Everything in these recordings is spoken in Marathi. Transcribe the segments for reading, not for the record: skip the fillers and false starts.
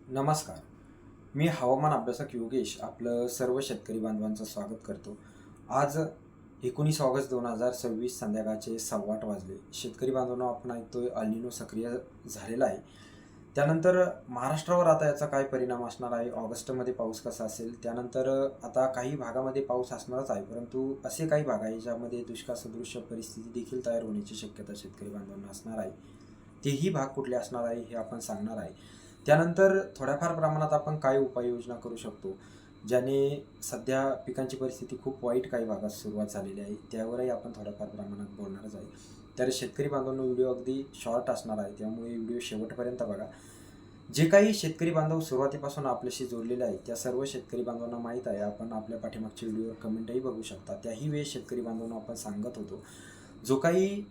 नमस्कार. मी हवामान अभ्यासक योगेश आपलं सर्व शेतकरी बांधवांचं स्वागत करतो. आज 19 ऑगस्ट 2026 संध्याकाळचे 8:15 वाजले. शेतकरी बांधवांनो, आपण ऐकतोय अल निनो सक्रिय झालेला आहे. त्यानंतर महाराष्ट्रावर आता याचा काय परिणाम असणार आहे, ऑगस्टमध्ये पाऊस कसा असेल, त्यानंतर आता काही भागामध्ये पाऊस असणारच आहे, परंतु असे काही भाग आहे ज्यामध्ये दुष्काळसदृश परिस्थिती देखील तयार होण्याची शक्यता शेतकरी बांधवांना असणार आहे. तेही भाग कुठले असणार आहे हे आपण सांगणार आहे. त्यानंतर थोड्याफार प्रमाणात आपण काय उपाययोजना करू शकतो, ज्याने सध्या पिकांची परिस्थिती खूप वाईट काही भागात सुरुवात झालेली आहे, त्यावरही आपण थोड्याफार प्रमाणात बोलणारच आहे. तर शेतकरी बांधवांनो, व्हिडिओ अगदी शॉर्ट असणार आहे, त्यामुळे व्हिडिओ शेवटपर्यंत बघा. जे काही शेतकरी बांधव सुरुवातीपासून आपल्याशी जोडलेले आहेत त्या सर्व शेतकरी बांधवांना माहीत आहे, आपण आपल्या पाठीमागच्या व्हिडिओवर कमेंटही बघू शकता. त्याही वेळेस शेतकरी बांधवांना आपण सांगत होतो, जो काही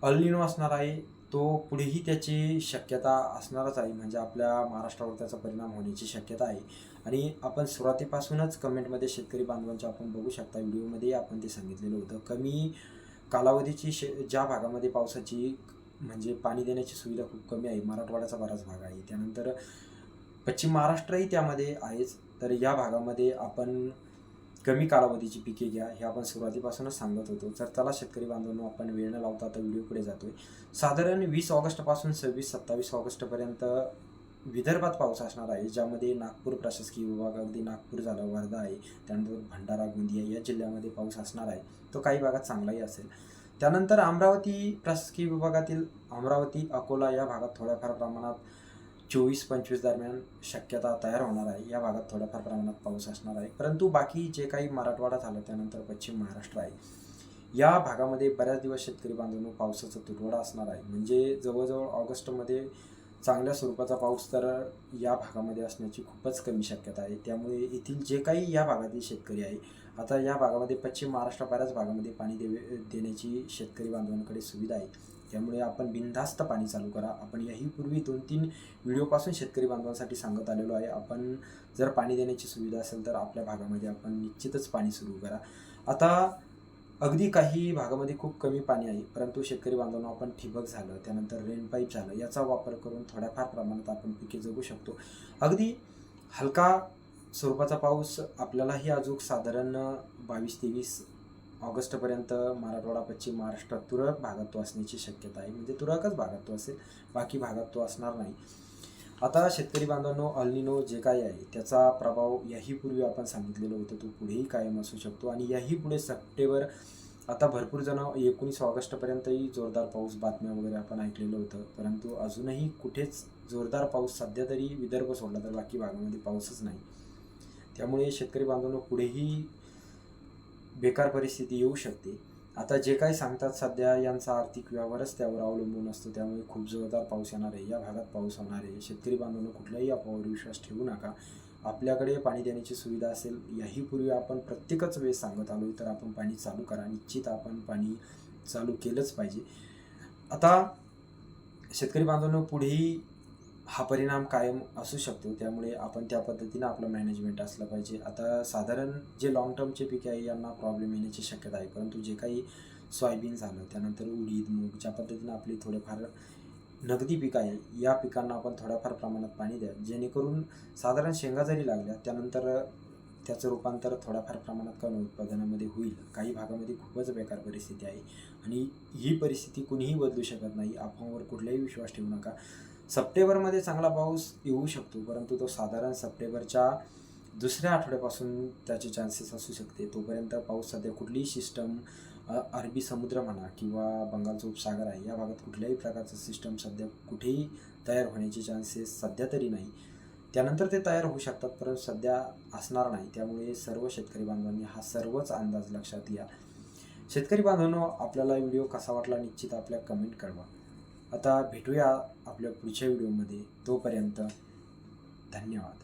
अल निनो असणार आहे तो पुढेही त्याची शक्यता असणारच आहे, म्हणजे आपल्या महाराष्ट्रावर त्याचा परिणाम होण्याची शक्यता आहे. आणि आपण सुरुवातीपासूनच कमेंटमध्ये शेतकरी बांधवांच्या आपण बघू शकता, व्हिडिओमध्येही आपण ते सांगितलेलं होतं. कमी कालावधीची ज्या भागामध्ये पावसाची म्हणजे पाणी देण्याची सुविधा खूप कमी आहे, मराठवाड्याचा बराच भाग आहे, त्यानंतर पश्चिम महाराष्ट्रही त्यामध्ये आहेच. तर या भागामध्ये आपण कमी कालावधीची पिके घ्या, हे आपण सुरुवातीपासूनच सांगत होतो. तर चला शेतकरी बांधवांनो, आपण वेळ न लावता आता व्हिडिओकडे जातोय. साधारण 20 ऑगस्टपासून 26-27 ऑगस्टपर्यंत विदर्भात पाऊस असणार आहे, ज्यामध्ये नागपूर प्रशासकीय विभाग, अगदी नागपूर झालं, वर्धा आहे, त्यानंतर भंडारा, गोंदिया या जिल्ह्यामध्ये पाऊस असणार आहे. तो काही भागात चांगलाही असेल. त्यानंतर अमरावती प्रशासकीय विभागातील अमरावती, अकोला या भागात थोड्याफार प्रमाणात 24-25 दरम्यान शक्यता तयार होणार आहे. या भागात थोड्याफार प्रमाणात पाऊस असणार आहे, परंतु बाकी जे काही मराठवाडा झालं, त्यानंतर पश्चिम महाराष्ट्र आहे, या भागामध्ये बऱ्याच दिवस शेतकरी बांधवांनो पावसाचा तुटवडा असणार आहे. म्हणजे जवळजवळ ऑगस्टमध्ये चांगल्या स्वरूपाचा पाऊस तर या भागामध्ये असण्याची खूपच कमी शक्यता आहे. त्यामुळे येथील जे काही या भागातील शेतकरी आहे, आता या भागामध्ये पश्चिम महाराष्ट्र बऱ्याच भागामध्ये पाणी देण्याची शेतकरी बांधवांकडे सुविधा आहे. त्यामुळे आपण बिनधास्त पाणी चालू करा. आपण याही पूर्वी 2-3 व्हिडिओपासून शेतकरी बांधवांसाठी सांगत आलेलो आहे, आपण जर पाणी देण्याची सुविधा असेल तर आपल्या भागामध्ये आपण निश्चितच पाणी सुरू करा. आता अगदी काही भागामध्ये खूप कमी पाणी आहे, परंतु शेतकरी बांधवांनो, आपण ठिबक झालं, त्यानंतर रेन पाईप झालं, याचा वापर करून थोड्याफार प्रमाणात आपण पिके जगू शकतो. अगदी हलका स्वरूपाचा पाऊस आपल्यालाही अजून साधारण 22-23 ऑगस्टपर्यंत मराठवाडा, पश्चिम महाराष्ट्रात तुरळक भागात तो असण्याची शक्यता आहे. म्हणजे तुरळकच भागात तो असेल, बाकी भागात तो असणार नाही. आता शेतकरी बांधवांनो, अल निनो जे काही आहे त्याचा प्रभाव याही पूर्वी आपण सांगितलेलं होतं, तो पुढेही कायम असू शकतो. आणि याही पुढे सप्टेंबर, आता भरपूर जण 19 ऑगस्टपर्यंतही जोरदार पाऊस बातम्या वगैरे आपण ऐकलेलं होतं, परंतु अजूनही कुठेच जोरदार पाऊस सध्या तरी विदर्भ सोडला तर बाकी भागामध्ये पाऊसच नाही. त्यामुळे शेतकरी बांधवांनो, पुढेही बेकार परिस्थिती येऊ शकते. आता जे काही सांगतात सध्या यांचा आर्थिक व्यवहारच त्यावर अवलंबून असतो, त्यामुळे खूप जोरदार पाऊस येणार आहे, या भागात पाऊस होणार आहे. शेतकरी बांधवांनो, कुठल्याही अफवावर विश्वास ठेवू नका. आपल्याकडे पाणी देण्याची सुविधा असेल, याही पूर्वी आपण प्रत्येकच वेळेस सांगत आलो, तर आपण पाणी चालू करा. निश्चित आपण पाणी चालू केलंच पाहिजे. आता शेतकरी बांधवांनो, पुढेही हा परिणाम कायम असू शकतो, त्यामुळे आपण त्या पद्धतीनं आपलं मॅनेजमेंट असलं पाहिजे. आता साधारण जे लाँग टर्मचे पिके आहे यांना प्रॉब्लेम येण्याची शक्यता आहे, परंतु जे काही सोयाबीन झालं, त्यानंतर उडीद, मूग, ज्या पद्धतीनं आपली थोडेफार नगदी पिकं आहे, या पिकांना आपण थोड्याफार प्रमाणात पाणी द्या, जेणेकरून साधारण शेंगा जरी लागल्या त्यानंतर त्याचं रूपांतर थोड्याफार प्रमाणात कमी उत्पादनामध्ये होईल. काही भागामध्ये खूपच बेकार परिस्थिती आहे आणि ही परिस्थिती कुणीही बदलू शकत नाही. अफवावर कुठलाही विश्वास ठेवू नका. सप्टेंबरमध्ये चांगला पाऊस येऊ शकतो, परंतु तो साधारण सप्टेंबरच्या दुसऱ्या आठवड्यापासून त्याचे चान्सेस असू शकते. तोपर्यंत पाऊस सध्या कुठलीही सिस्टम, अरबी समुद्र म्हणा किंवा बंगालचा उपसागर आहे, या भागात कुठल्याही प्रकारचं सिस्टम सध्या कुठेही तयार होण्याचे चान्सेस सध्या तरी नाही. त्यानंतर ते तयार होऊ शकतात, परंतु सध्या असणार नाही. त्यामुळे सर्व शेतकरी बांधवांनी हा सर्वच अंदाज लक्षात घ्या. शेतकरी बांधवांनो, आपल्याला व्हिडिओ कसा वाटला निश्चित आपल्या कमेंट कळवा. आता भेटूया आपल्या पुढच्या व्हिडिओमध्ये. तोपर्यंत धन्यवाद.